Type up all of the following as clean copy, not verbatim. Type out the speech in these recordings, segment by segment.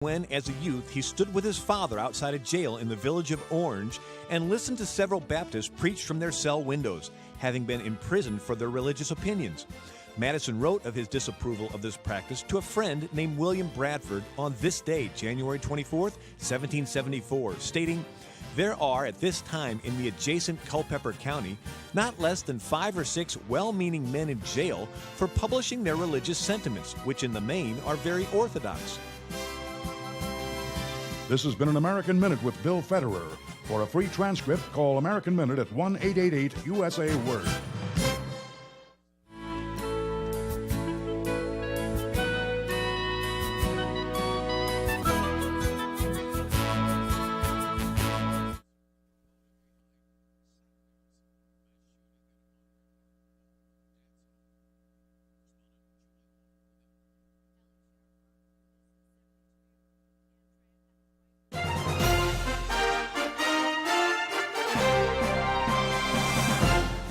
when, as a youth, he stood with his father outside a jail in the village of Orange and listened to several Baptists preach from their cell windows, having been imprisoned for their religious opinions. Madison wrote of his disapproval of this practice to a friend named William Bradford on this day, January 24th, 1774, stating, "There are at this time in the adjacent Culpeper County not less than 5 or 6 well-meaning men in jail for publishing their religious sentiments, which in the main are very orthodox." This has been an American Minute with Bill Federer. For a free transcript, call American Minute at 1-888-USA-WORD.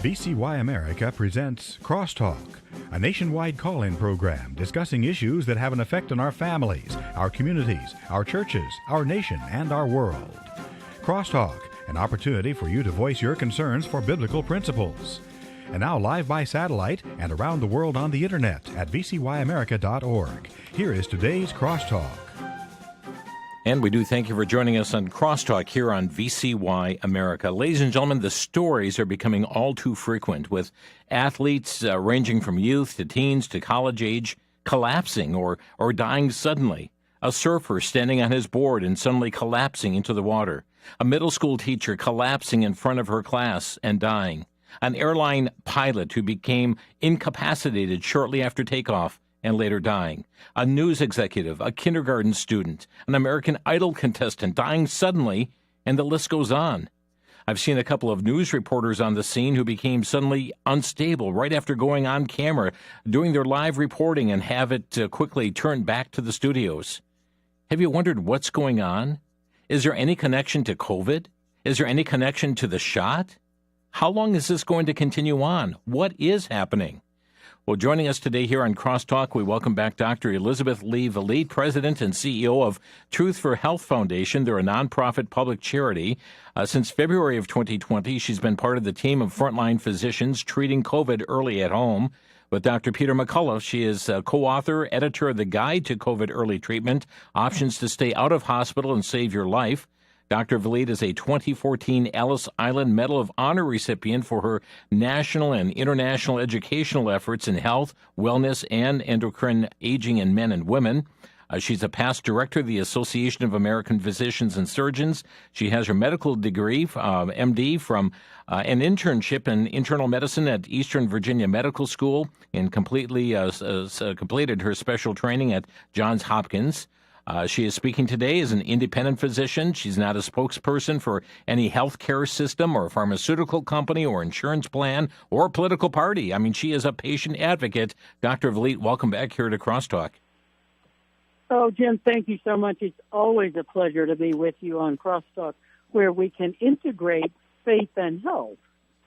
VCY America presents Crosstalk, a nationwide call-in program discussing issues that have an effect on our families, our communities, our churches, our nation, and our world. Crosstalk, an opportunity for you to voice your concerns for biblical principles. And now live by satellite and around the world on the internet at VCYAmerica.org. Here is today's Crosstalk. And we do thank you for joining us on Crosstalk here on VCY America. Ladies and gentlemen, the stories are becoming all too frequent, with athletes ranging from youth to teens to college age collapsing or dying suddenly. A surfer standing on his board and suddenly collapsing into the water. A middle school teacher collapsing in front of her class and dying. An airline pilot who became incapacitated shortly after takeoff and later dying. A news executive, a kindergarten student, an American Idol contestant dying suddenly, and the list goes on. I've seen a couple of news reporters on the scene who became suddenly unstable right after going on camera, doing their live reporting, and have it quickly turned back to the studios. Have you wondered what's going on? Is there any connection to COVID? Is there any connection to the shot? How long is this going to continue on? What is happening? Well, joining us today here on Crosstalk, we welcome back Dr. Elizabeth Lee Valette, President and CEO of Truth for Health Foundation. They're a nonprofit public charity. Since February of 2020, she's been part of the team of frontline physicians treating COVID early at home. With Dr. Peter McCullough, she is co-author, editor of the Guide to COVID Early Treatment, Options to Stay Out of Hospital and Save Your Life. Dr. Valette is a 2014 Ellis Island Medal of Honor recipient for her national and international educational efforts in health, wellness, and endocrine aging in men and women. She's a past director of the Association of American Physicians and Surgeons. She has her medical degree, MD, from an internship in internal medicine at Eastern Virginia Medical School, and completed her special training at Johns Hopkins. She is speaking today as an independent physician. She's not a spokesperson for any healthcare system or pharmaceutical company or insurance plan or political party. I mean, she is a patient advocate. Dr. Valette, welcome back here to Crosstalk. Oh, Jim, thank you so much. It's always a pleasure to be with you on Crosstalk, where we can integrate faith and health.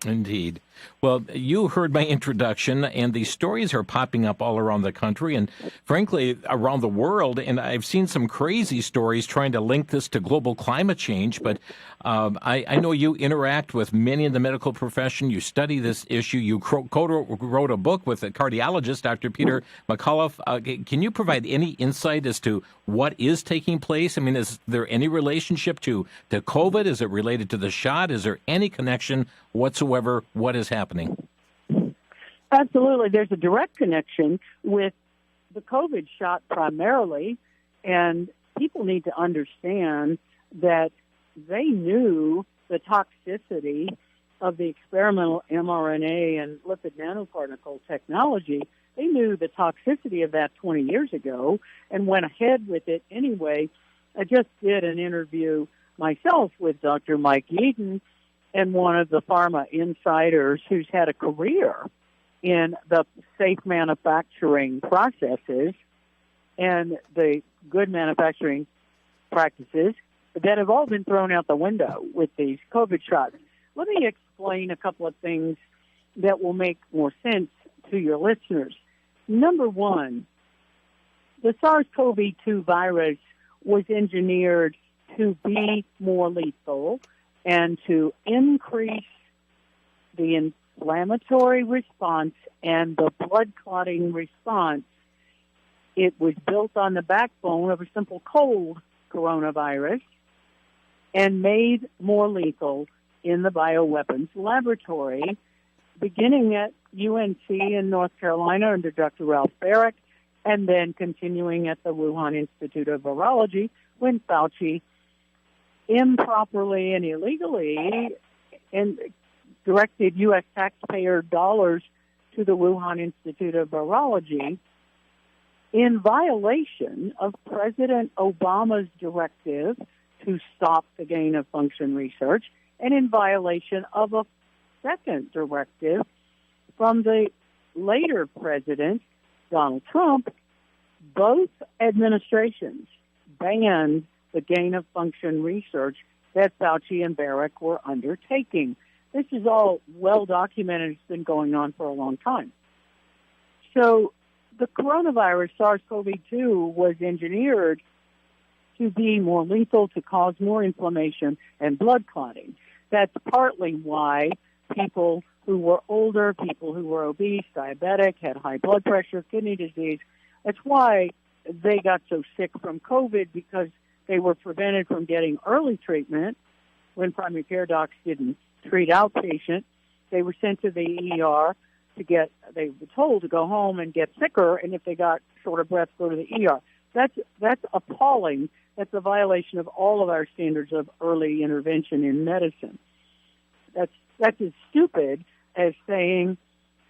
Indeed. Well, you heard my introduction, and these stories are popping up all around the country and, frankly, around the world. And I've seen some crazy stories trying to link this to global climate change. But I know you interact with many in the medical profession. You study this issue. You wrote a book with a cardiologist, Dr. Peter McCullough. Can you provide any insight as to what is taking place? I mean, is there any relationship to COVID? Is it related to the shot? Is there any connection whatsoever? What is happening? Absolutely. There's a direct connection with the COVID shot primarily, and people need to understand that they knew the toxicity of the experimental mRNA and lipid nanoparticle technology. They knew the toxicity of that 20 years ago and went ahead with it anyway. I just did an interview myself with Dr. Mike Yeadon, and one of the pharma insiders who's had a career in the safe manufacturing processes and the good manufacturing practices that have all been thrown out the window with these COVID shots. Let me explain a couple of things that will make more sense to your listeners. Number one, the SARS-CoV-2 virus was engineered to be more lethal and to increase the inflammatory response and the blood clotting response. It was built on the backbone of a simple cold coronavirus and made more lethal in the bioweapons laboratory, beginning at UNC in North Carolina under Dr. Ralph Baric, and then continuing at the Wuhan Institute of Virology when Fauci improperly and illegally directed U.S. taxpayer dollars to the Wuhan Institute of Virology in violation of President Obama's directive to stop the gain-of-function research and in violation of a second directive from the later president, Donald Trump. Both administrations banned the gain-of-function research that Fauci and Baric were undertaking. This is all well documented. It's been going on for a long time. So the coronavirus, SARS-CoV-2, was engineered to be more lethal, to cause more inflammation and blood clotting. That's partly why people who were older, people who were obese, diabetic, had high blood pressure, kidney disease, that's why they got so sick from COVID, because they were prevented from getting early treatment when primary care docs didn't treat outpatients. They were sent to the ER they were told to go home and get sicker, and if they got short of breath, go to the ER. That's appalling. That's a violation of all of our standards of early intervention in medicine. That's as stupid as saying,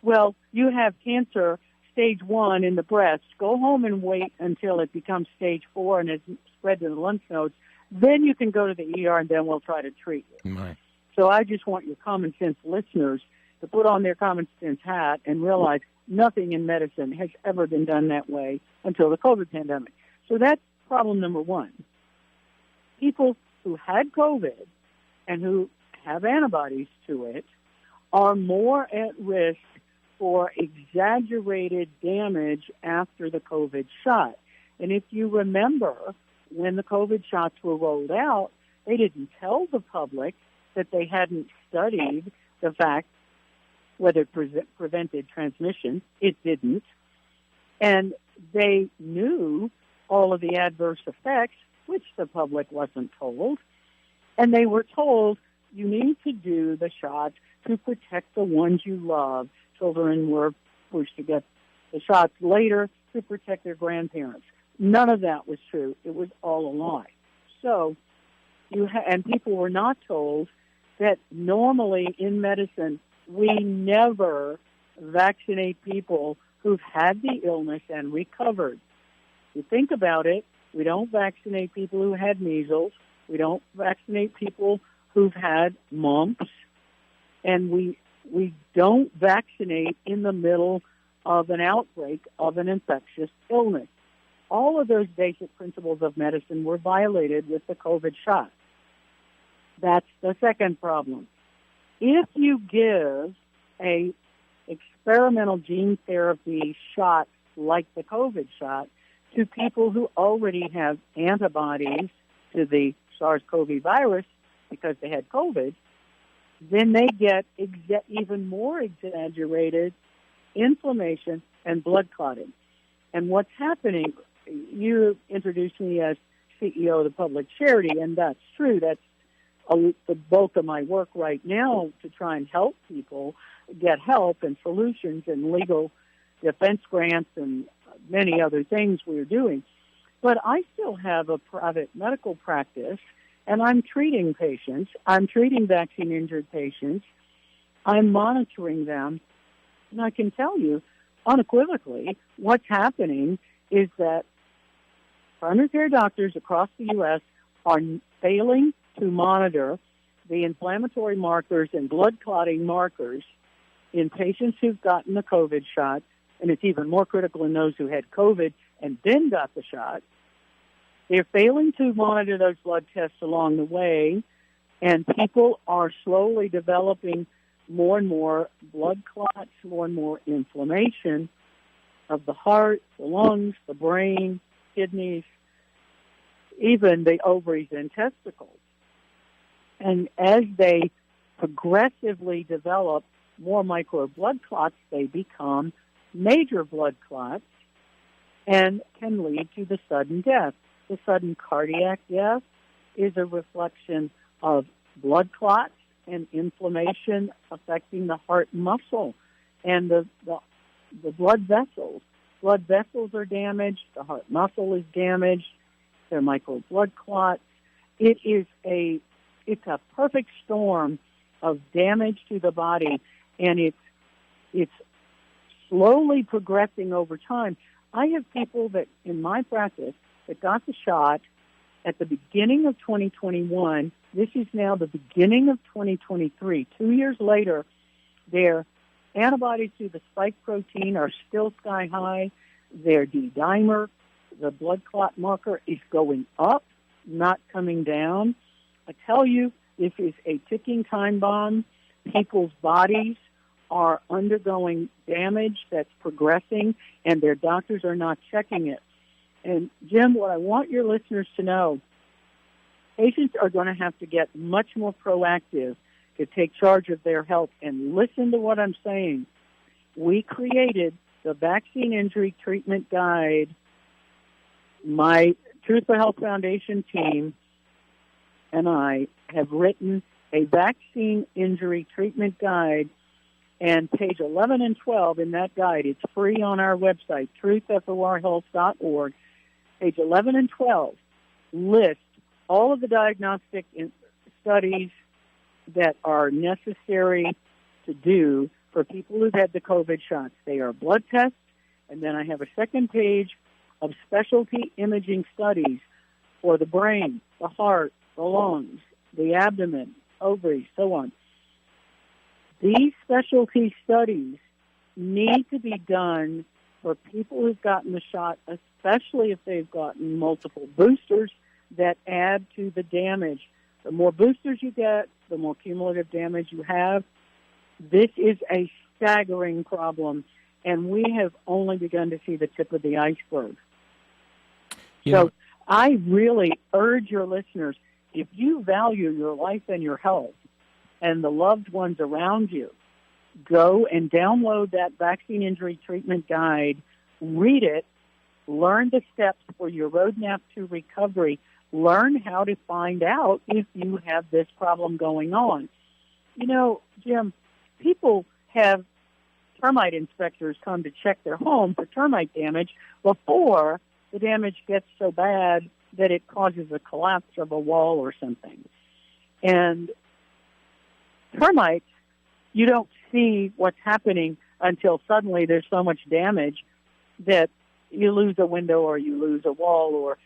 well, you have cancer stage 1 in the breast. Go home and wait until it becomes stage 4 and it's spread to the lymph nodes. Then you can go to the ER and then we'll try to treat you. Right. So I just want your common sense listeners to put on their common sense hat and realize nothing in medicine has ever been done that way until the COVID pandemic. So that's problem number one. People who had COVID and who have antibodies to it are more at risk for exaggerated damage after the COVID shot. And if you remember, when the COVID shots were rolled out, they didn't tell the public that they hadn't studied the fact whether it prevented transmission. It didn't. And they knew all of the adverse effects, which the public wasn't told. And they were told, you need to do the shots to protect the ones you love. Children were pushed to get the shots later to protect their grandparents. None of that was true. It was all a lie. So, and people were not told that normally in medicine, we never vaccinate people who've had the illness and recovered. You think about it, we don't vaccinate people who had measles. We don't vaccinate people who've had mumps. And we don't vaccinate in the middle of an outbreak of an infectious illness. All of those basic principles of medicine were violated with the COVID shot. That's the second problem. If you give a experimental gene therapy shot like the COVID shot to people who already have antibodies to the SARS-CoV virus because they had COVID, then they get even more exaggerated inflammation and blood clotting. And what's happening, you introduced me as CEO of the public charity, and that's true. That's the bulk of my work right now, to try and help people get help and solutions and legal defense grants and many other things we're doing. But I still have a private medical practice, and I'm treating patients. I'm treating vaccine-injured patients. I'm monitoring them. And I can tell you unequivocally what's happening is that primary care doctors across the U.S. are failing to monitor the inflammatory markers and blood clotting markers in patients who've gotten the COVID shot, and it's even more critical in those who had COVID and then got the shot. They're failing to monitor those blood tests along the way, and people are slowly developing more and more blood clots, more and more inflammation of the heart, the lungs, the brain, kidneys. even the ovaries and testicles. And as they progressively develop more micro blood clots, they become major blood clots and can lead to the sudden death. The sudden cardiac death is a reflection of blood clots and inflammation affecting the heart muscle and the blood vessels. Blood vessels are damaged, the heart muscle is damaged, there are micro blood clots. It's a perfect storm of damage to the body, and it's slowly progressing over time. I have people that in my practice that got the shot at the beginning of 2021. This is now the beginning of 2023. 2 years later, their antibodies to the spike protein are still sky high. Their D-dimer, the blood clot marker, is going up, not coming down. I tell you, this is a ticking time bomb. People's bodies are undergoing damage that's progressing, and their doctors are not checking it. And, Jim, what I want your listeners to know, patients are going to have to get much more proactive to take charge of their health. And listen to what I'm saying. We created the Vaccine Injury Treatment Guide. My Truth for Health Foundation team and I have written a vaccine injury treatment guide, and page 11 and 12 in that guide, it's free on our website, truthforhealth.org. Page 11 and 12 list all of the diagnostic studies that are necessary to do for people who've had the COVID shots. They are blood tests, and then I have a second page of specialty imaging studies for the brain, the heart, the lungs, the abdomen, ovaries, so on. These specialty studies need to be done for people who've gotten the shot, especially if they've gotten multiple boosters that add to the damage. The more boosters you get, the more cumulative damage you have. This is a staggering problem, and we have only begun to see the tip of the iceberg. So I really urge your listeners, if you value your life and your health and the loved ones around you, go and download that Vaccine Injury Treatment Guide, read it, learn the steps for your roadmap to recovery, learn how to find out if you have this problem going on. You know, Jim, people have termite inspectors come to check their home for termite damage before the damage gets so bad that it causes a collapse of a wall or something. And termites, you don't see what's happening until suddenly there's so much damage that you lose a window or you lose a wall, or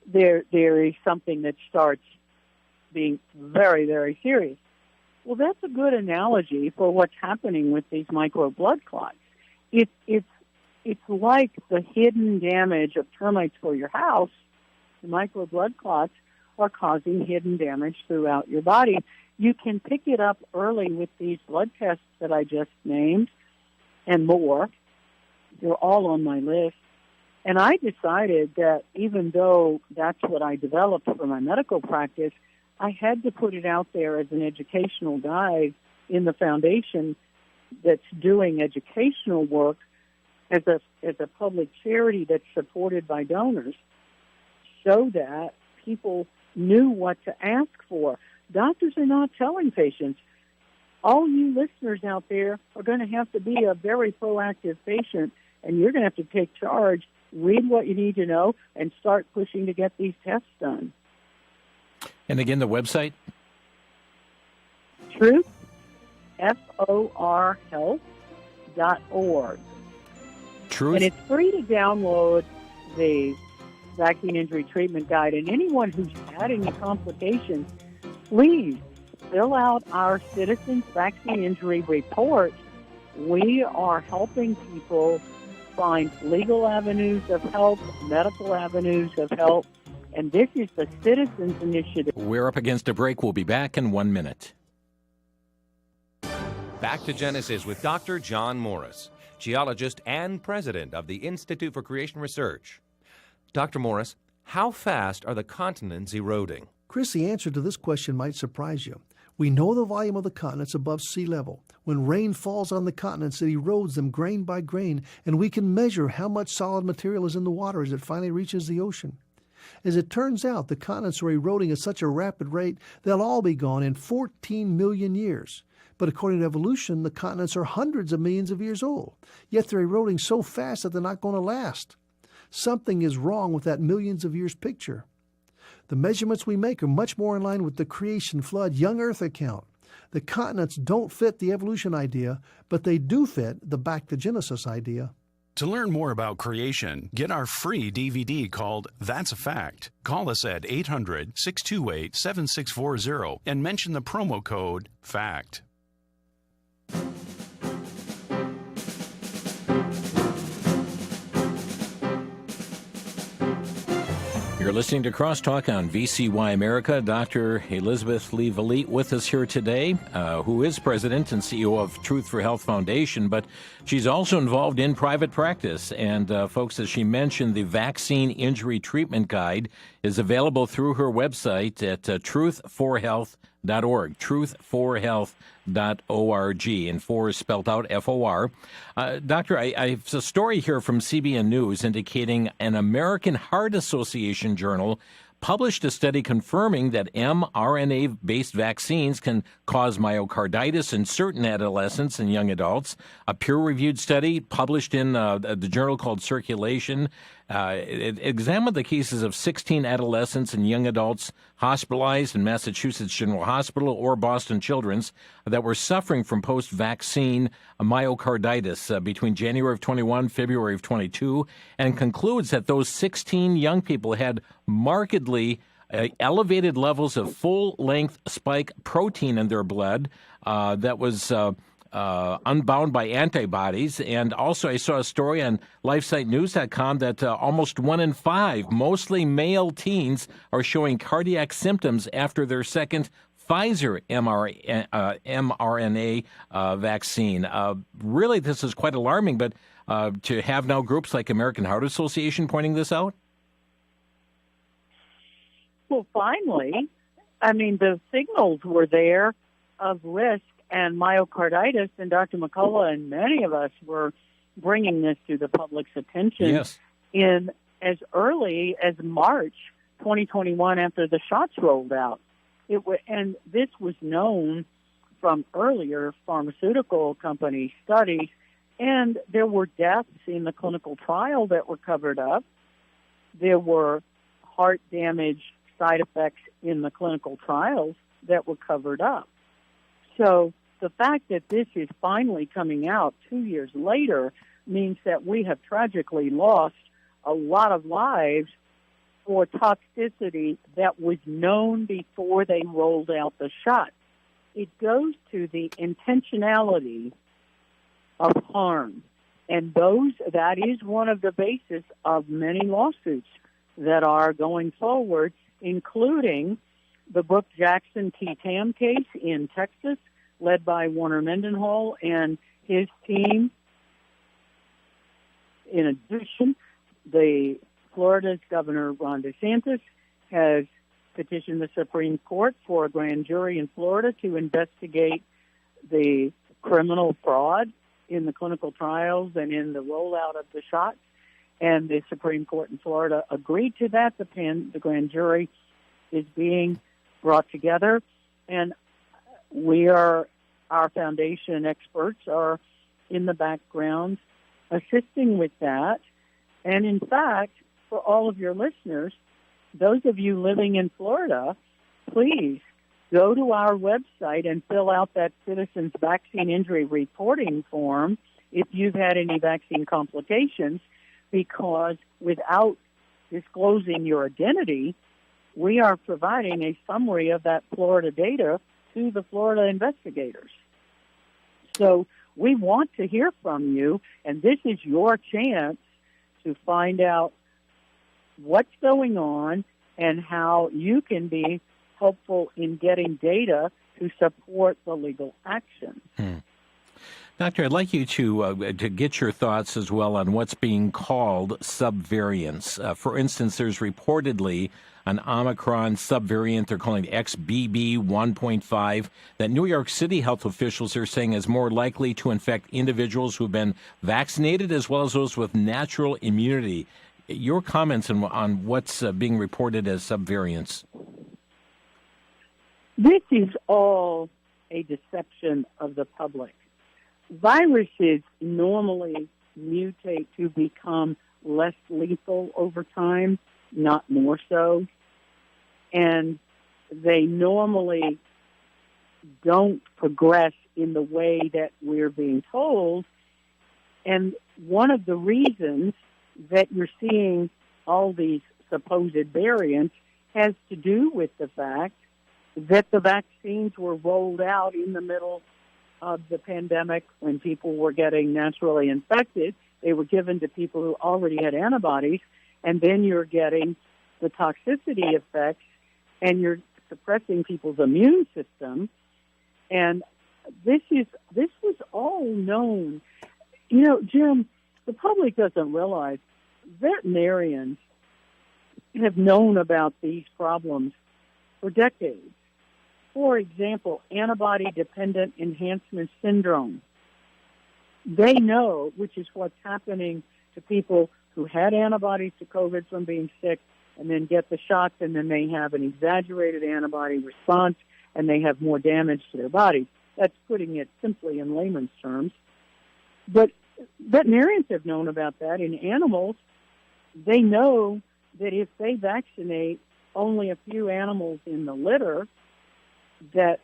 there is something that starts being very, very serious. Well, that's a good analogy for what's happening with these micro blood clots. It's like the hidden damage of termites for your house. The micro blood clots are causing hidden damage throughout your body. You can pick it up early with these blood tests that I just named and more. They're all on my list. And I decided that even though that's what I developed for my medical practice, I had to put it out there as an educational guide in the foundation that's doing educational work as a public charity that's supported by donors, so that people knew what to ask for. Doctors are not telling patients. All you listeners out there are going to have to be a very proactive patient, and you're going to have to take charge, read what you need to know, and start pushing to get these tests done. And again, the website? Truth, FOR health.org. Truth? And it's free to download the Vaccine Injury Treatment Guide. And anyone who's had any complications, please fill out our Citizens Vaccine Injury Report. We are helping people find legal avenues of help, medical avenues of help, and this is the Citizens Initiative. We're up against a break. We'll be back in 1 minute. Back to Genesis with Dr. John Morris, geologist and president of the Institute for Creation Research. Dr. Morris, How fast are the continents eroding? Chris, the answer to this question might surprise you. We know the volume of the continents above sea level. When rain falls on the continents, it erodes them grain by grain, and we can measure how much solid material is in the water as it finally reaches the ocean. As it turns out, the continents are eroding at such a rapid rate, they'll all be gone in 14 million years. But according to evolution, the continents are hundreds of millions of years old, yet they're eroding so fast that they're not going to last. Something is wrong with that millions of years picture. The measurements we make are much more in line with the creation, flood, young Earth account. The continents don't fit the evolution idea, but they do fit the back to Genesis idea. To learn more about creation, get our free DVD called That's a Fact. Call us at 800-628-7640 and mention the promo code FACT. You're listening to Crosstalk on VCY America. Dr. Elizabeth Lee Valite with us here today, who is president and CEO of Truth for Health Foundation, but she's also involved in private practice. And folks, as she mentioned, the Vaccine Injury Treatment Guide is available through her website at truthforhealth.org, truthforhealth.org, and 4 is spelled out F-O-R. Doctor, I have a story here from CBN News indicating an American Heart Association journal published a study confirming that mRNA-based vaccines can cause myocarditis in certain adolescents and young adults. A peer-reviewed study published in the journal called Circulation it examined the cases of 16 adolescents and young adults hospitalized in Massachusetts General Hospital or Boston Children's that were suffering from post-vaccine myocarditis between January of 21, February of 22, and concludes that those 16 young people had markedly elevated levels of full-length spike protein in their blood that was unbound by antibodies. And also I saw a story on LifeSiteNews.com that almost 1 in 5, mostly male teens, are showing cardiac symptoms after their second Pfizer mRNA vaccine. Really, this is quite alarming, but to have now groups like American Heart Association pointing this out? Well, finally, I mean, the signals were there of risk and myocarditis, and Dr. McCullough and many of us were bringing this to the public's attention in as early as March 2021 after the shots rolled out. And this was known from earlier pharmaceutical company studies, and there were deaths in the clinical trial that were covered up. There were heart damage side effects in the clinical trials that were covered up. So the fact that this is finally coming out 2 years later means that we have tragically lost a lot of lives for toxicity that was known before they rolled out the shot. It goes to the intentionality of harm. And that is one of the basis of many lawsuits that are going forward, including the Brooke Jackson T. Tam case in Texas, led by Warner Mendenhall and his team. In addition, Florida's Governor Ron DeSantis has petitioned the Supreme Court for a grand jury in Florida to investigate the criminal fraud in the clinical trials and in the rollout of the shots. And the Supreme Court in Florida agreed to that. The grand jury is being brought together, and our foundation experts are in the background assisting with that. And in fact, for all of your listeners, those of you living in Florida, please go to our website and fill out that Citizens Vaccine Injury Reporting form if you've had any vaccine complications, because without disclosing your identity, we are providing a summary of that Florida data to the Florida investigators. So we want to hear from you, and this is your chance to find out what's going on and how you can be helpful in getting data to support the legal action. Doctor, I'd like you to get your thoughts as well on what's being called subvariants. For instance, there's reportedly an Omicron subvariant they're calling XBB 1.5 that New York City health officials are saying is more likely to infect individuals who've been vaccinated as well as those with natural immunity. Your comments on what's being reported as subvariants? This is all a deception of the public. Viruses normally mutate to become less lethal over time, not more so. And they normally don't progress in the way that we're being told. And one of the reasons that you're seeing all these supposed variants has to do with the fact that the vaccines were rolled out in the middle of the pandemic when people were getting naturally infected. They were given to people who already had antibodies, and then you're getting the toxicity effects, and you're suppressing people's immune system. And this was all known. You know, Jim, the public doesn't realize veterinarians have known about these problems for decades. For example, antibody-dependent enhancement syndrome. They know, which is what's happening to people who had antibodies to COVID from being sick and then get the shots, and then they have an exaggerated antibody response and they have more damage to their bodies. That's putting it simply in layman's terms. But veterinarians have known about that. In animals, they know that if they vaccinate only a few animals in the litter, that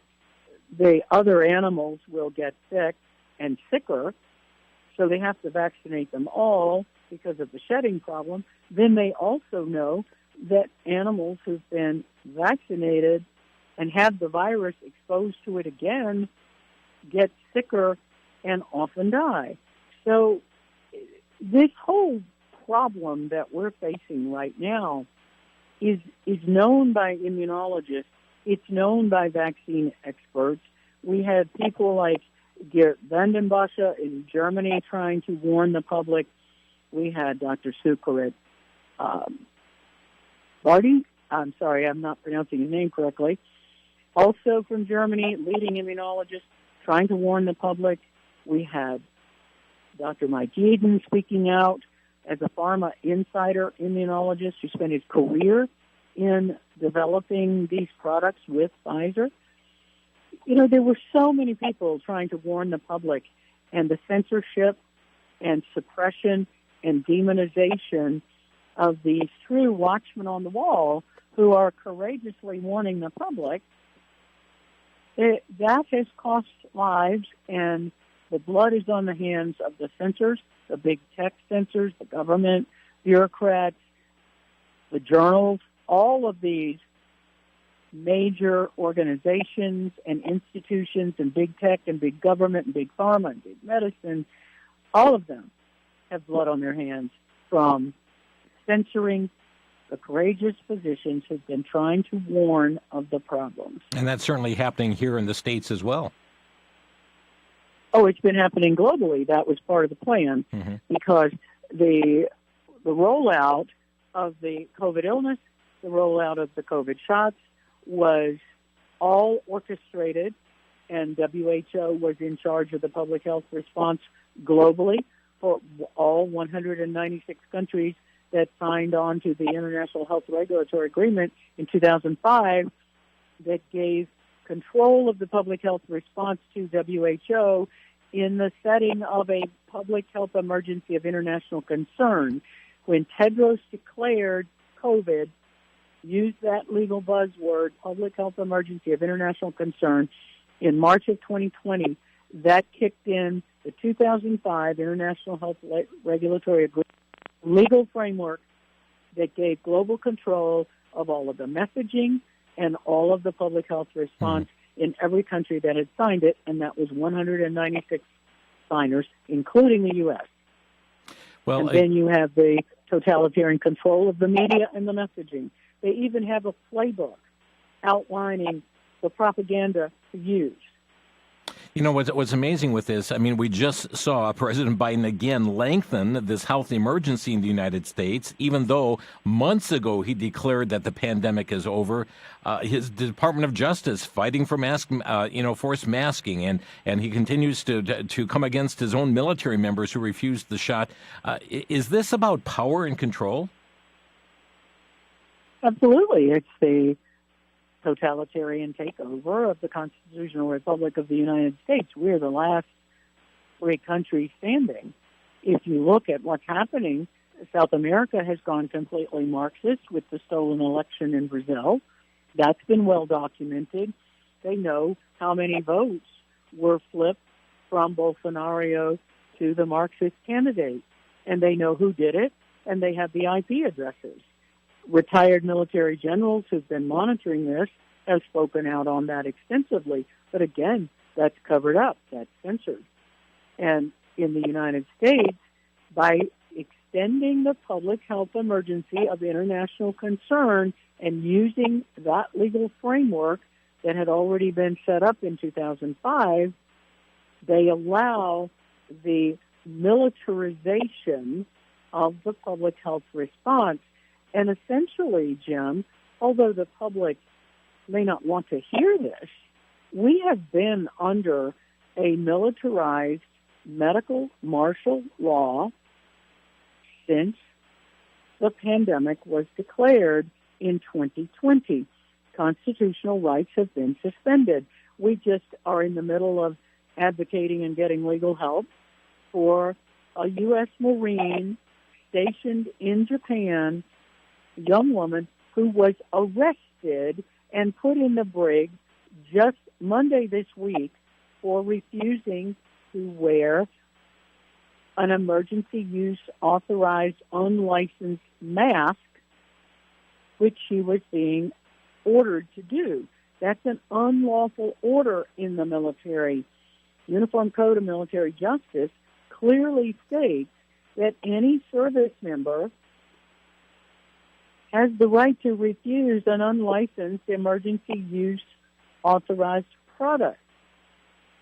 the other animals will get sick and sicker, so they have to vaccinate them all because of the shedding problem. Then they also know that animals who've been vaccinated and have the virus exposed to it again get sicker and often die. So this whole problem that we're facing right now is known by immunologists. It's known by vaccine experts. We had people like Gert Vandenbosche in Germany trying to warn the public. We had Dr. Sukarit Barty. I'm sorry, I'm not pronouncing his name correctly. Also from Germany, leading immunologist trying to warn the public. We had Dr. Mike Eden speaking out as a pharma insider immunologist who spent his career in developing these products with Pfizer. You know, there were so many people trying to warn the public, and the censorship and suppression and demonization of these true watchmen on the wall who are courageously warning the public, that has cost lives, and the blood is on the hands of the censors, the big tech censors, the government, bureaucrats, the journals. All of these major organizations and institutions and big tech and big government and big pharma and big medicine, all of them have blood on their hands from censoring the courageous physicians who've been trying to warn of the problems. And that's certainly happening here in the States as well. Oh, it's been happening globally. That was part of the plan, because the rollout of the COVID illness, the rollout of the COVID shots was all orchestrated, and WHO was in charge of the public health response globally for all 196 countries that signed on to the International Health Regulatory Agreement in 2005 that gave control of the public health response to WHO in the setting of a public health emergency of international concern. When Tedros declared COVID, used that legal buzzword, public health emergency of international concern, in March of 2020, that kicked in the 2005 International Health Regulatory Agreement legal framework that gave global control of all of the messaging and all of the public health response in every country that had signed it, and that was 196 signers, including the U.S. Well, and then you have the totalitarian control of the media and the messaging. They even have a playbook outlining the propaganda to use. You know, what's amazing with this, I mean, we just saw President Biden again lengthen this health emergency in the United States, even though months ago he declared that the pandemic is over. His Department of Justice fighting for forced masking, and he continues to come against his own military members who refused the shot. Is this about power and control? Absolutely. It's the totalitarian takeover of the Constitutional Republic of the United States. We're the last free country standing. If you look at what's happening, South America has gone completely Marxist with the stolen election in Brazil. That's been well documented. They know how many votes were flipped from Bolsonaro to the Marxist candidate, and they know who did it, and they have the IP addresses. Retired military generals who've been monitoring this have spoken out on that extensively. But again, that's covered up, that's censored. And in the United States, by extending the public health emergency of international concern and using that legal framework that had already been set up in 2005, they allow the militarization of the public health response. And essentially, Jim, although the public may not want to hear this, we have been under a militarized medical martial law since the pandemic was declared in 2020. Constitutional rights have been suspended. We just are in the middle of advocating and getting legal help for a U.S. Marine stationed in Japan, young woman who was arrested and put in the brig just Monday this week for refusing to wear an emergency use authorized unlicensed mask, which she was being ordered to do. That's an unlawful order in the military. Uniform Code of Military Justice clearly states that any service member has the right to refuse an unlicensed emergency use authorized product.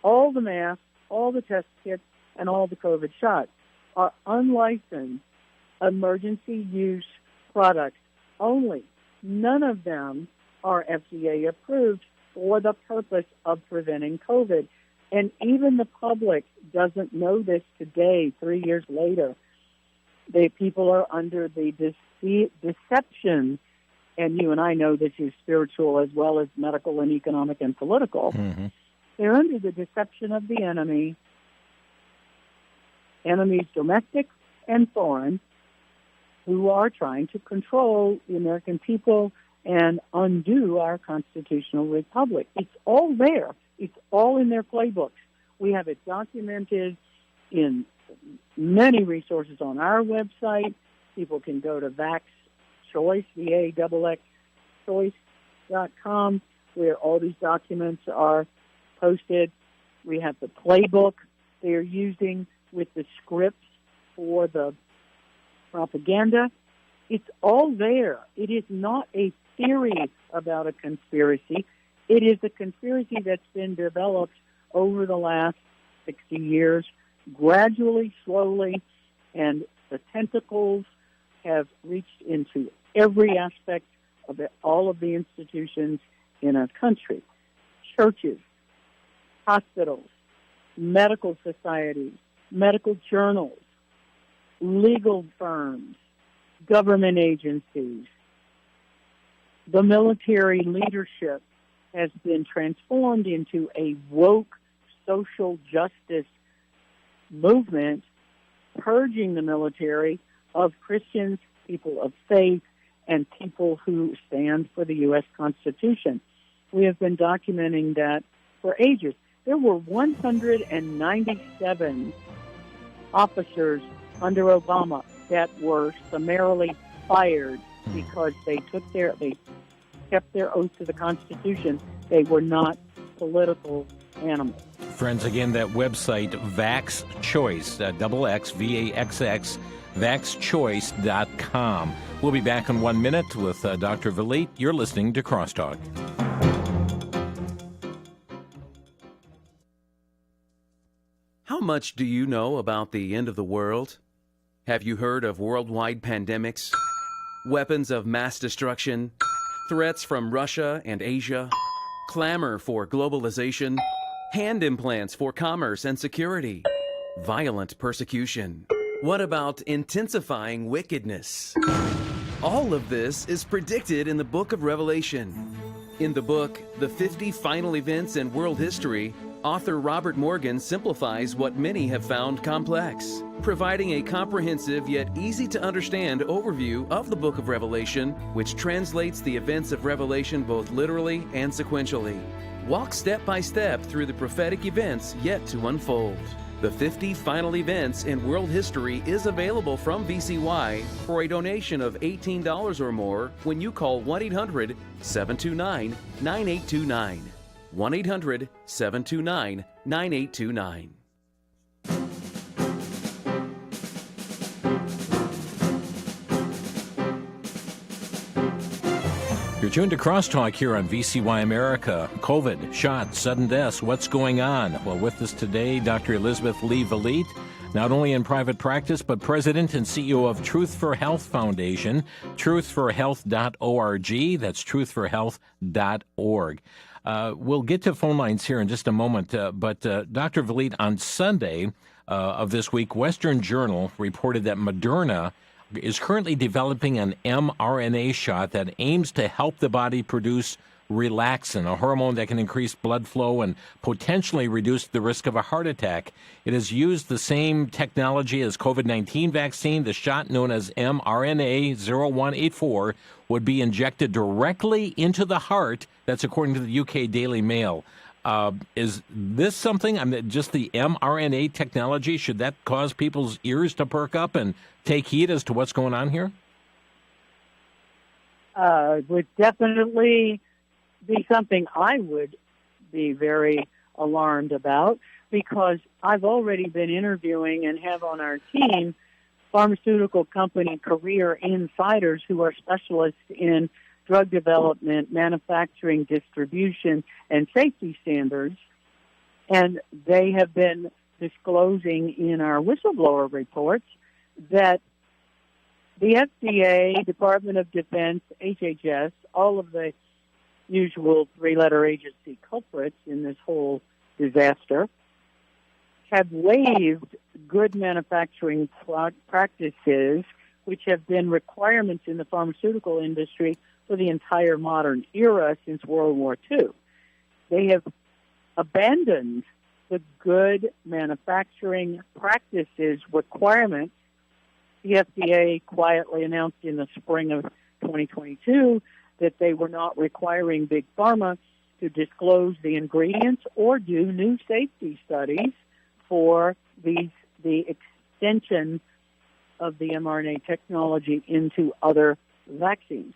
All the masks, all the test kits, and all the COVID shots are unlicensed emergency use products only. None of them are FDA approved for the purpose of preventing COVID. And even the public doesn't know this today, 3 years later. People are under the deception, and you and I know this is spiritual as well as medical and economic and political. Mm-hmm. They're under the deception of the enemy, enemies domestic and foreign, who are trying to control the American people and undo our constitutional republic. It's all there. It's all in their playbooks. We have it documented in many resources on our website. People can go to Vax Choice, VAXX Choice.com, where all these documents are posted. We have the playbook they're using with the scripts for the propaganda. It's all there. It is not a theory about a conspiracy. It is a conspiracy that's been developed over the last 60 years, gradually, slowly, and the tentacles have reached into every aspect of all of the institutions in our country. Churches, hospitals, medical societies, medical journals, legal firms, government agencies. The military leadership has been transformed into a woke social justice movement, purging the military of Christians, people of faith, and people who stand for the U.S. Constitution. We have been documenting that for ages. There were 197 officers under Obama that were summarily fired because they kept their oath to the Constitution. They were not political animals. Friends, again, that website, Vax Choice, XX, VAXX, VaxChoice.com. We'll be back in 1 minute with Dr. Valit. You're listening to Crosstalk. much do you know about the end of the world? Have you heard of worldwide pandemics, weapons of mass destruction, threats from Russia and Asia, clamor for globalization, hand implants for commerce and security, violent persecution? What about intensifying wickedness? All of this is predicted in the book of Revelation. In the book, The 50 Final Events in World History, author Robert Morgan simplifies what many have found complex, providing a comprehensive yet easy-to-understand overview of the book of Revelation, which translates the events of Revelation both literally and sequentially. Walk step by step through the prophetic events yet to unfold. The 50 Final Events in World History is available from VCY for a donation of $18 or more when you call 1-800-729-9829. 1-800-729-9829. You're tuned to Crosstalk here on VCY America. COVID, shots, sudden deaths, what's going on? Well, with us today, Dr. Elizabeth Lee Velite, not only in private practice, but president and CEO of Truth for Health Foundation, truthforhealth.org. That's truthforhealth.org. We'll get to phone lines here in just a moment, but Dr. Velite, on Sunday of this week, Western Journal reported that Moderna is currently developing an mRNA shot that aims to help the body produce relaxin, a hormone that can increase blood flow and potentially reduce the risk of a heart attack. It has used the same technology as COVID-19 vaccine. The shot, known as mRNA 0184, would be injected directly into the heart. That's according to the UK Daily Mail. Is this something, just the mRNA technology, should that cause people's ears to perk up and take heed as to what's going on here? It would definitely be something I would be very alarmed about, because I've already been interviewing and have on our team pharmaceutical company career insiders who are specialists in drug development, manufacturing, distribution, and safety standards. And they have been disclosing in our whistleblower reports that the FDA, Department of Defense, HHS, all of the usual three-letter agency culprits in this whole disaster, have waived good manufacturing practices, which have been requirements in the pharmaceutical industry for the entire modern era since World War II. They have abandoned the good manufacturing practices requirements. The FDA quietly announced in the spring of 2022 that they were not requiring Big Pharma to disclose the ingredients or do new safety studies for the extension of the mRNA technology into other vaccines.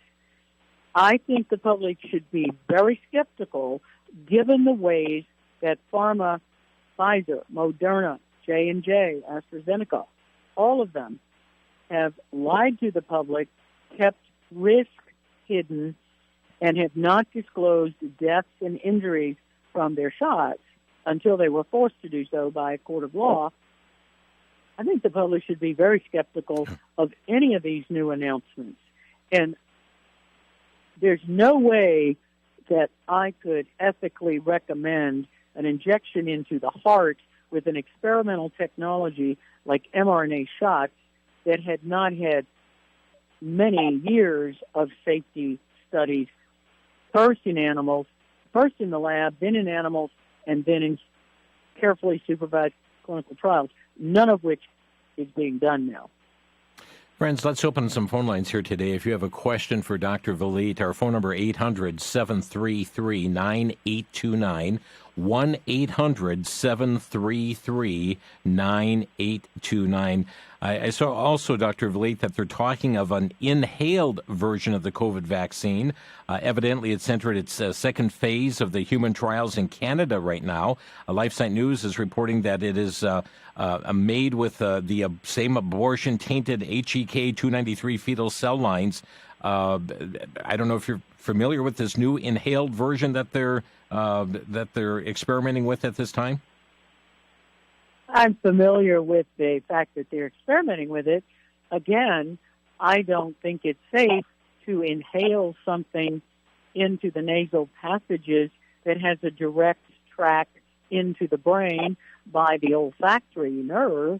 I think the public should be very skeptical given the ways that pharma, Pfizer, Moderna, J&J, AstraZeneca, all of them have lied to the public, kept risk hidden, and have not disclosed deaths and injuries from their shots until they were forced to do so by a court of law. I think the public should be very skeptical of any of these new announcements. And there's no way that I could ethically recommend an injection into the heart with an experimental technology like mRNA shots that had not had many years of safety studies, first in animals, first in the lab, then in animals, and then in carefully supervised clinical trials, none of which is being done now. Friends, let's open some phone lines here today. If you have a question for Dr. Velite, our phone number 800-733-9829, 1-800-733-9829. I saw also, Dr. Velite, that they're talking of an inhaled version of the COVID vaccine. Evidently, it's entered its second phase of the human trials in Canada right now. LifeSite News is reporting that it is made with the same abortion-tainted HEK 293 fetal cell lines. I don't know if you're familiar with this new inhaled version that they're experimenting with at this time. I'm familiar with the fact that they're experimenting with it. Again, I don't think it's safe to inhale something into the nasal passages that has a direct track into the brain by the olfactory nerve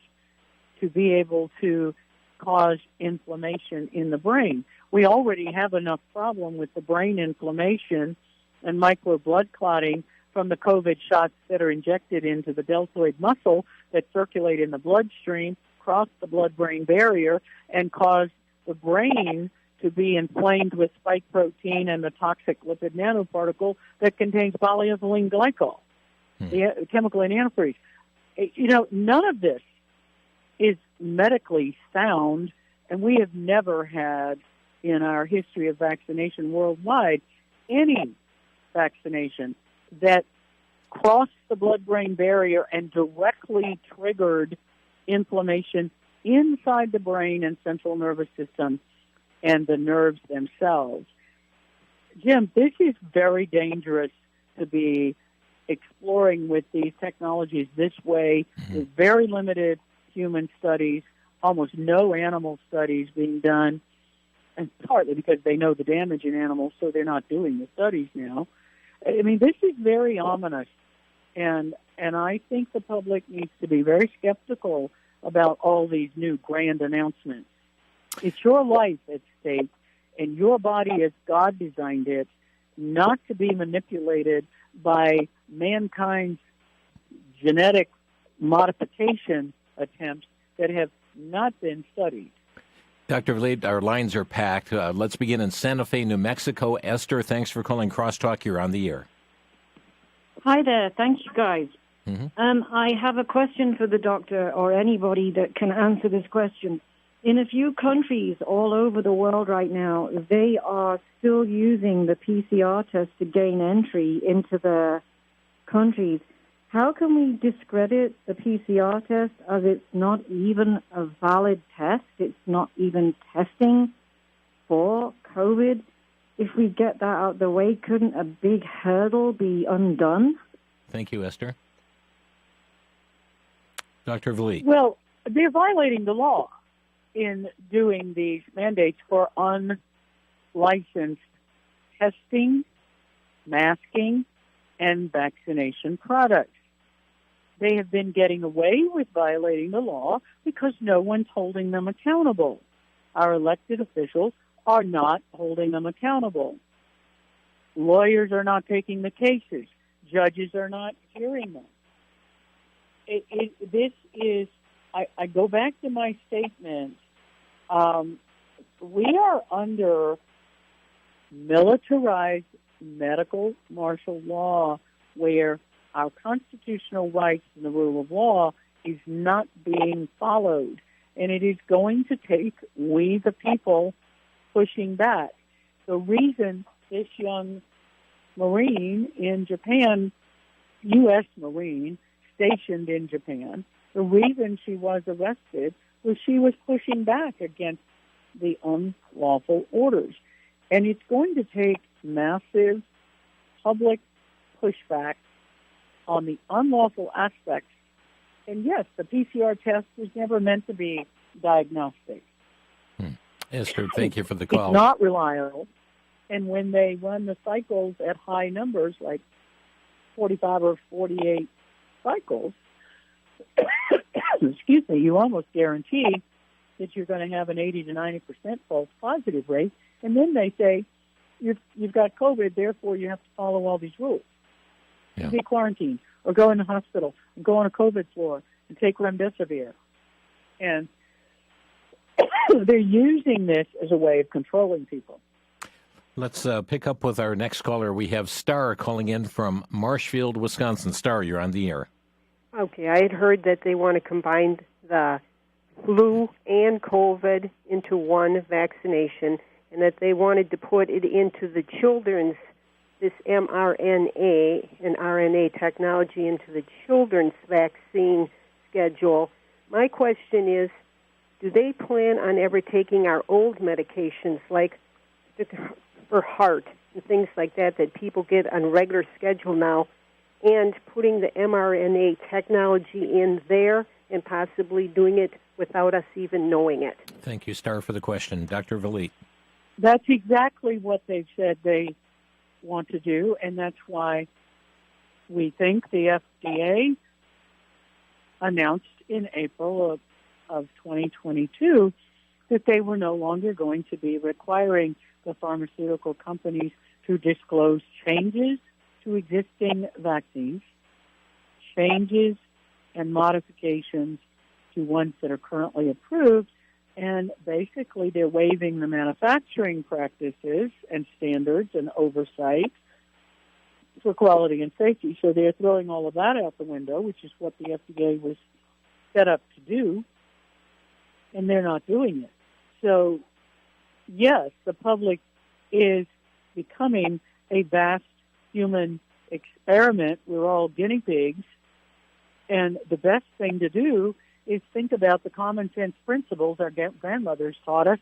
to be able to cause inflammation in the brain. We already have enough problem with the brain inflammation and micro blood clotting from the COVID shots that are injected into the deltoid muscle that circulate in the bloodstream, cross the blood-brain barrier, and cause the brain to be inflamed with spike protein and the toxic lipid nanoparticle that contains polyethylene glycol, the chemical in antifreeze. None of this is medically sound, and we have never had in our history of vaccination worldwide any vaccination that crossed the blood-brain barrier and directly triggered inflammation inside the brain and central nervous system and the nerves themselves. Jim, this is very dangerous to be exploring with these technologies this way, with very limited human studies, almost no animal studies being done, and partly because they know the damage in animals, so they're not doing the studies now. I mean, this is very ominous, and I think the public needs to be very skeptical about all these new grand announcements. It's your life at stake, and your body as God designed it, not to be manipulated by mankind's genetic modification attempts that have not been studied. Dr. Vliet, our lines are packed. Let's begin in Santa Fe, New Mexico. Esther, thanks for calling Crosstalk. You're on the air. Hi there. Thank you, guys. Mm-hmm. I have a question for the doctor or anybody that can answer this question. In a few countries all over the world right now, they are still using the PCR test to gain entry into the countries. How can we discredit the PCR test as it's not even a valid test? It's not even testing for COVID. If we get that out of the way, couldn't a big hurdle be undone? Thank you, Esther. Dr. Vliet. Well, they're violating the law in doing these mandates for unlicensed testing, masking, and vaccination products. They have been getting away with violating the law because no one's holding them accountable. Our elected officials are not holding them accountable. Lawyers are not taking the cases. Judges are not hearing them. I go back to my statement. We are under militarized medical martial law where our constitutional rights and the rule of law is not being followed. And it is going to take we, the people, pushing back. The reason this young Marine in Japan, U.S. Marine, stationed in Japan, the reason she was arrested was she was pushing back against the unlawful orders. And it's going to take massive public pushback on the unlawful aspects. And yes, the PCR test was never meant to be diagnostic. Esther, thank you for the call. It's not reliable. And when they run the cycles at high numbers, like 45 or 48 cycles, excuse me, you almost guarantee that you're going to have an 80 to 90% false positive rate. And then they say, you've got COVID, therefore you have to follow all these rules. Yeah. Be quarantined, or go in the hospital, and go on a COVID floor, and take remdesivir. And they're using this as a way of controlling people. Let's pick up with our next caller. We have Star calling in from Marshfield, Wisconsin. Star, you're on the air. Okay, I had heard that they want to combine the flu and COVID into one vaccination, and that they wanted to put it into the children's, this mRNA and RNA technology into the children's vaccine schedule. My question is, do they plan on ever taking our old medications like for heart and things like that that people get on regular schedule now and putting the mRNA technology in there and possibly doing it without us even knowing it. Thank you, Star, for the question. Dr. Valit. That's exactly what they've said they want to do, and that's why we think the FDA announced in April of 2022 that they were no longer going to be requiring the pharmaceutical companies to disclose changes to existing vaccines, changes and modifications to ones that are currently approved, and basically they're waiving the manufacturing practices and standards and oversight for quality and safety. So they're throwing all of that out the window, which is what the FDA was set up to do, and they're not doing it. So, yes, the public is becoming a vast human experiment. We're all guinea pigs, and the best thing to do is think about the common sense principles our grandmothers taught us.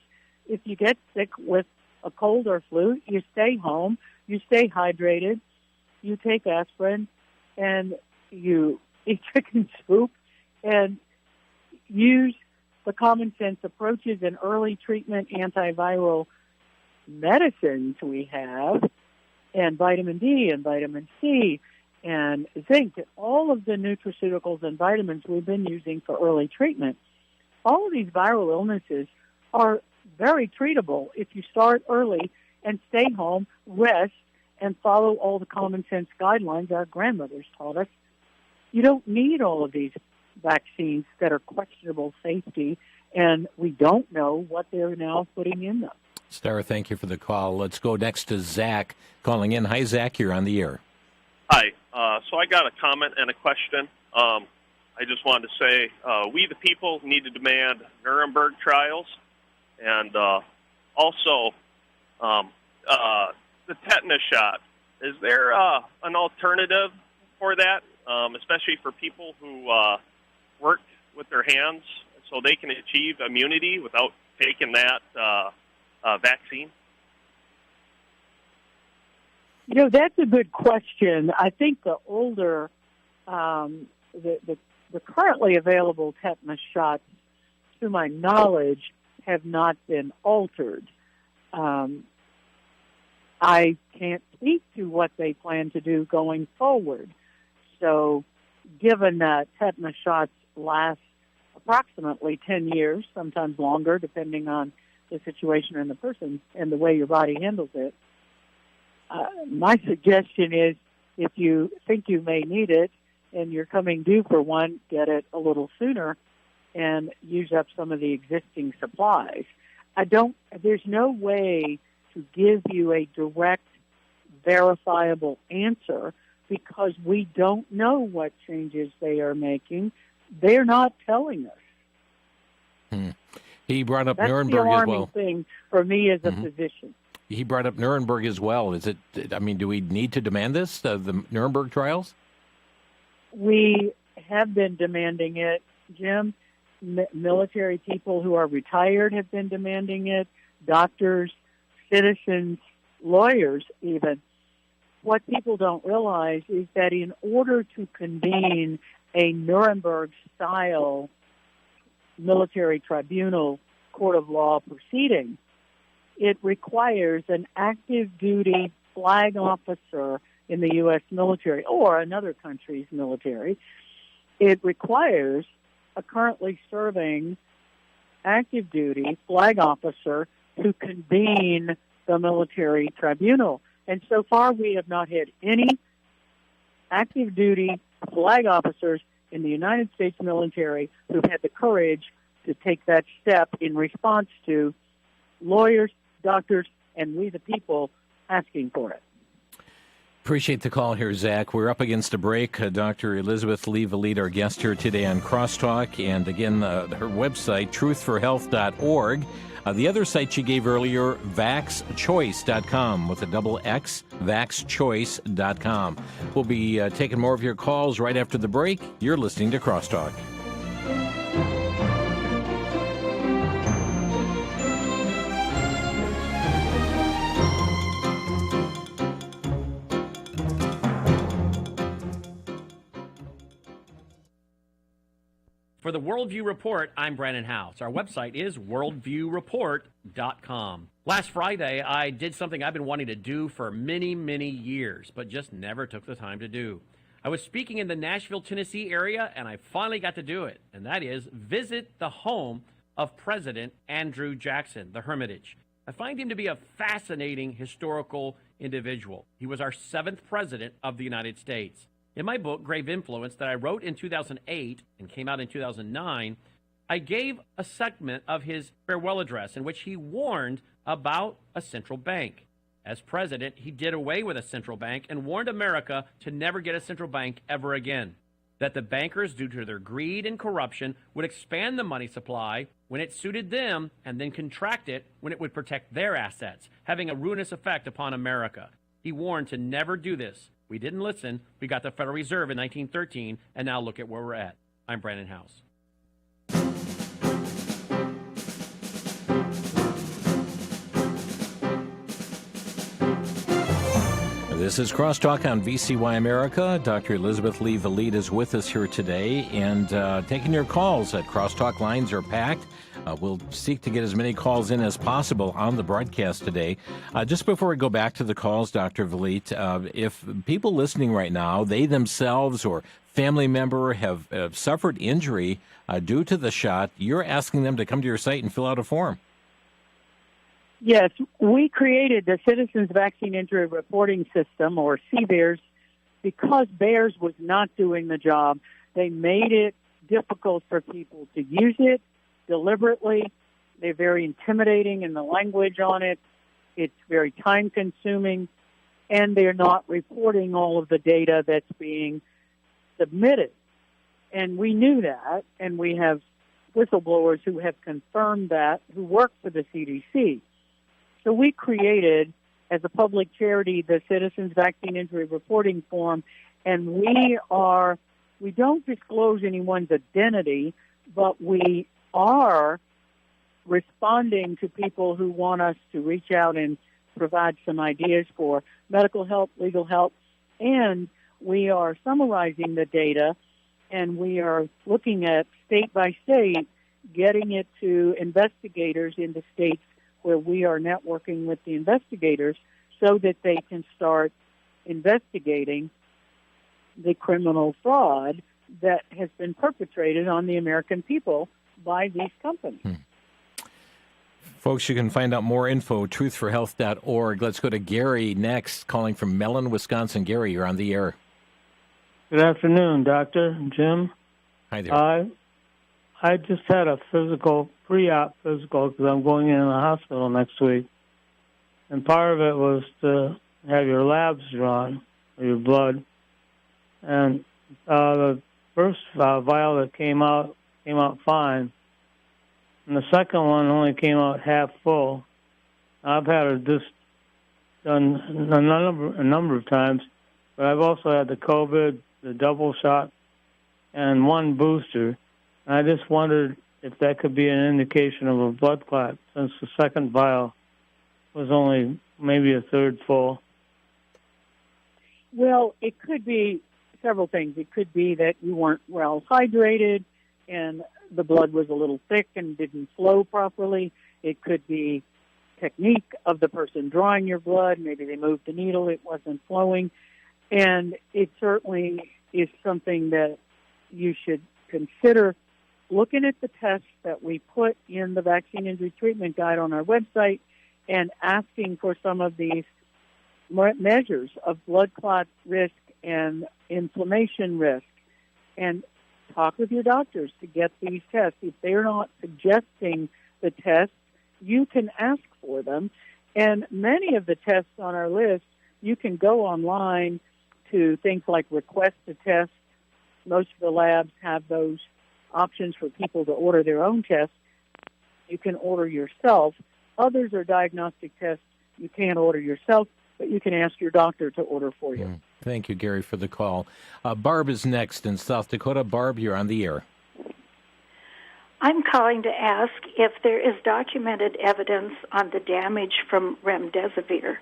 If you get sick with a cold or flu, you stay home, you stay hydrated, you take aspirin, and you eat chicken soup, and use the common sense approaches and early treatment antiviral medicines we have, and vitamin D and vitamin C and zinc, all of the nutraceuticals and vitamins we've been using for early treatment. All of these viral illnesses are very treatable if you start early and stay home, rest, and follow all the common sense guidelines our grandmothers taught us. You don't need all of these vaccines that are questionable safety, and we don't know what they're now putting in them. Star, thank you for the call. Let's go next to Zach calling in. Hi, Zach. You're on the air. Hi. So I got a comment and a question. I just wanted to say we the people need to demand Nuremberg trials, and also the tetanus shot. Is there an alternative for that, especially for people who work with their hands so they can achieve immunity without taking that vaccine? You know, that's a good question. I think the older, the currently available tetanus shots, to my knowledge, have not been altered. I can't speak to what they plan to do going forward. So, given that tetanus shots last approximately 10 years, sometimes longer, depending on the situation and the person and the way your body handles it, my suggestion is if you think you may need it and you're coming due for one, get it a little sooner and use up some of the existing supplies. There's no way to give you a direct, verifiable answer because we don't know what changes they are making. They're not telling us. He brought up That's Nuremberg the alarming as well. thing for me as a physician. He brought up Nuremberg as well. Is it? I mean, do we need to demand this, the Nuremberg trials? We have been demanding it, Jim. Military people who are retired have been demanding it. Doctors, citizens, lawyers even. What people don't realize is that in order to convene a Nuremberg-style military tribunal court of law proceeding, it requires an active duty flag officer in the U.S. military or another country's military. It requires a currently serving active duty flag officer to convene the military tribunal. And so far we have not had any active duty flag officers in the United States military who've had the courage to take that step in response to lawyers, doctors, and we the people asking for it. Appreciate the call here, Zach. We're up against a break. Dr. Elizabeth Lee Valit, our guest here today on Crosstalk. And again, her website, truthforhealth.org. The other site she gave earlier, vaxchoice.com with a double X, vaxchoice.com. We'll be taking more of your calls right after the break. You're listening to Crosstalk. For the Worldview Report, I'm Brandon House. Our website is worldviewreport.com. Last Friday, I did something I've been wanting to do for many, many years, but just never took the time to do. I was speaking in the Nashville, Tennessee area, and I finally got to do it, and that is visit the home of President Andrew Jackson, the Hermitage. I find him to be a fascinating historical individual. He was our 7th president of the United States. In my book, Grave Influence, that I wrote in 2008 and came out in 2009, I gave a segment of his farewell address in which he warned about a central bank. As president, he did away with a central bank and warned America to never get a central bank ever again. That the bankers, due to their greed and corruption, would expand the money supply when it suited them and then contract it when it would protect their assets, having a ruinous effect upon America. He warned to never do this. We didn't listen. We got the Federal Reserve in 1913, and now look at where we're at. I'm Brandon House. This is Crosstalk on VCY America. Dr. Elizabeth Lee Valide is with us here today and taking your calls. At Crosstalk lines are packed. We'll seek to get as many calls in as possible on the broadcast today. Just before we go back to the calls, Dr. Valide, if people listening right now, they themselves or family member have suffered injury due to the shot, you're asking them to come to your site and fill out a form. Yes, we created the Citizens Vaccine Injury Reporting System, or CVIRS, because VAERS was not doing the job. They made it difficult for people to use it deliberately. They're very intimidating in the language on it. It's very time-consuming, and they're not reporting all of the data that's being submitted. And we knew that, and we have whistleblowers who have confirmed that, who work for the CDC. So we created, as a public charity, the Citizens Vaccine Injury Reporting Form, and we don't disclose anyone's identity, but we are responding to people who want us to reach out and provide some ideas for medical help, legal help, and we are summarizing the data, and we are looking at state by state, getting it to investigators in the states where we are networking with the investigators so that they can start investigating the criminal fraud that has been perpetrated on the American people by these companies. Folks, you can find out more info, truthforhealth.org. Let's go to Gary next, calling from Mellon, Wisconsin. Gary, you're on the air. Good afternoon, Doctor Jim. Hi there. I just had a pre-op physical, because I'm going in the hospital next week. And part of it was to have your labs drawn, or your blood. And the first vial that came out fine. And the second one only came out half full. I've had this done a number of times, but I've also had the COVID, the double shot, and one booster. And I just wondered if that could be an indication of a blood clot, since the second vial was only maybe a third full. Well, it could be several things. It could be that you weren't well hydrated and the blood was a little thick and didn't flow properly. It could be technique of the person drawing your blood. Maybe they moved the needle, it wasn't flowing. And it certainly is something that you should consider looking at the tests that we put in the Vaccine Injury Treatment Guide on our website and asking for some of these measures of blood clot risk and inflammation risk. And talk with your doctors to get these tests. If they're not suggesting the tests, you can ask for them. And many of the tests on our list, you can go online to things like Request a Test. Most of the labs have those options for people to order their own tests. You can order yourself. Others are diagnostic tests you can't order yourself, but you can ask your doctor to order for you. Thank you, Gary, for the call. Barb is next in South Dakota. Barb, you're on the air. I'm calling to ask if there is documented evidence on the damage from remdesivir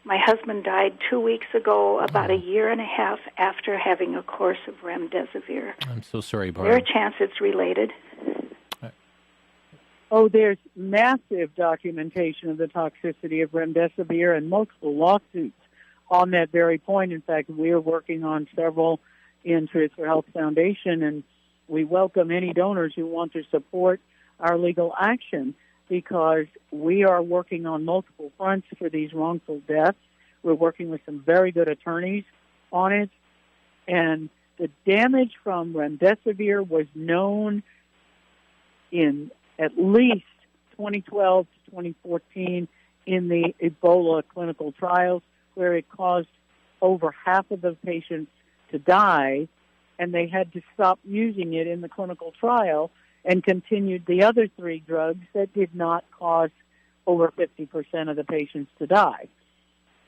My husband died 2 weeks ago, about a year and a half after having a course of remdesivir. I'm so sorry, Is there a Barb. chance it's related? Oh, there's massive documentation of the toxicity of remdesivir and multiple lawsuits on that very point. In fact, we are working on several in Truth for Health Foundation, and we welcome any donors who want to support our legal action because we are working on multiple fronts for these wrongful deaths. We're working with some very good attorneys on it, and the damage from remdesivir was known in at least 2012 to 2014 in the Ebola clinical trials, where it caused over half of the patients to die, and they had to stop using it in the clinical trial and continued the other 3 drugs that did not cause over 50% of the patients to die.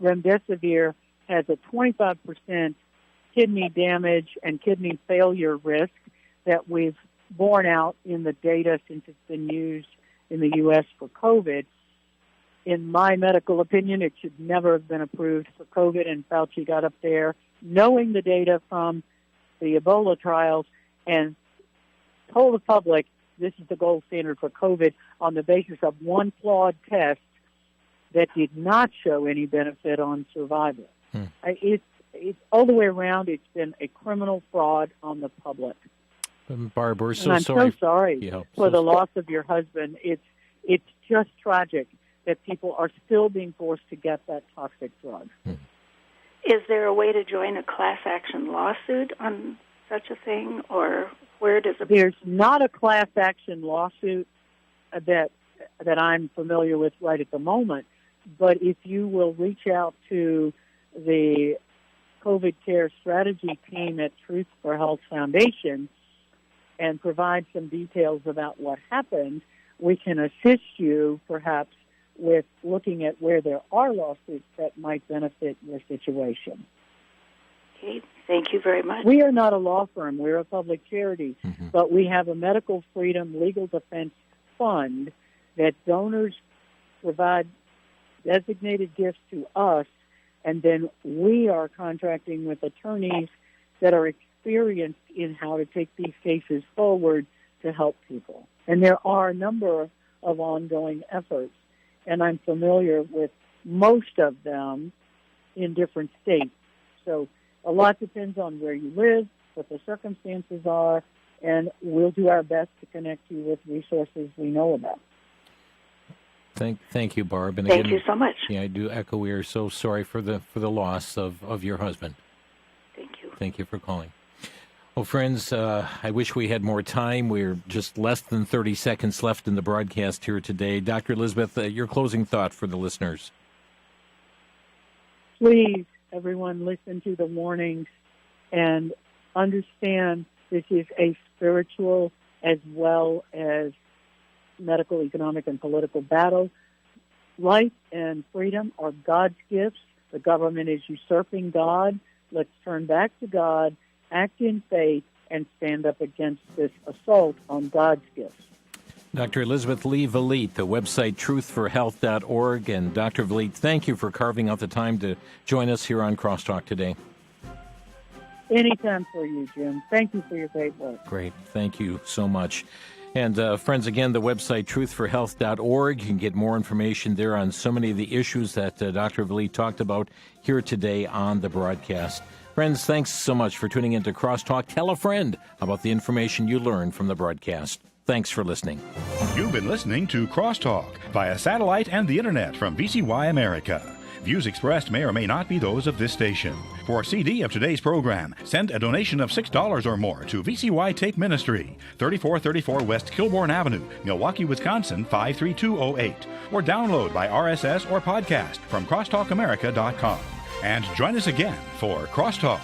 Remdesivir has a 25% kidney damage and kidney failure risk that we've borne out in the data since it's been used in the U.S. for COVID. In my medical opinion, it should never have been approved for COVID, and Fauci got up there knowing the data from the Ebola trials and told the public this is the gold standard for COVID on the basis of one flawed test that did not show any benefit on survival. It's all the way around. It's been a criminal fraud on the public. Barb, we're so and I'm sorry. so sorry for the loss of your husband. It's just tragic that people are still being forced to get that toxic drug. Is there a way to join a class action lawsuit on such a thing, or where does it... There's not a class action lawsuit that I'm familiar with right at the moment, but if you will reach out to the COVID Care Strategy team at Truth for Health Foundation and provide some details about what happened, we can assist you perhaps with looking at where there are lawsuits that might benefit your situation. Okay, thank you very much. We are not a law firm. We're a public charity, but we have a medical freedom legal defense fund that donors provide designated gifts to us, and then we are contracting with attorneys that are experienced in how to take these cases forward to help people. And there are a number of ongoing efforts, and I'm familiar with most of them in different states. So a lot depends on where you live, what the circumstances are, and we'll do our best to connect you with resources we know about. Thank you, Barb. And Thank again, you so much. Yeah, I do echo. We are so sorry for the loss of your husband. Thank you. Thank you for calling. Well, friends, I wish we had more time. We're just less than 30 seconds left in the broadcast here today. Dr. Elizabeth, your closing thought for the listeners. Please, everyone, listen to the warnings and understand this is a spiritual as well as medical, economic, and political battle. Life and freedom are God's gifts. The government is usurping God. Let's turn back to God, act in faith, and stand up against this assault on God's gifts. Dr. Elizabeth Lee Vliet, the website truthforhealth.org. And Dr. Vliet, thank you for carving out the time to join us here on Crosstalk today. Anytime for you, Jim. Thank you for your great work. Great. Thank you so much. And friends, again, the website truthforhealth.org. You can get more information there on so many of the issues that Dr. Vliet talked about here today on the broadcast. Friends, thanks so much for tuning into Crosstalk. Tell a friend about the information you learned from the broadcast. Thanks for listening. You've been listening to Crosstalk via satellite and the internet from VCY America. Views expressed may or may not be those of this station. For a CD of today's program, send a donation of $6 or more to VCY Tape Ministry, 3434 West Kilbourne Avenue, Milwaukee, Wisconsin, 53208, or download by RSS or podcast from crosstalkamerica.com. And join us again for Crosstalk.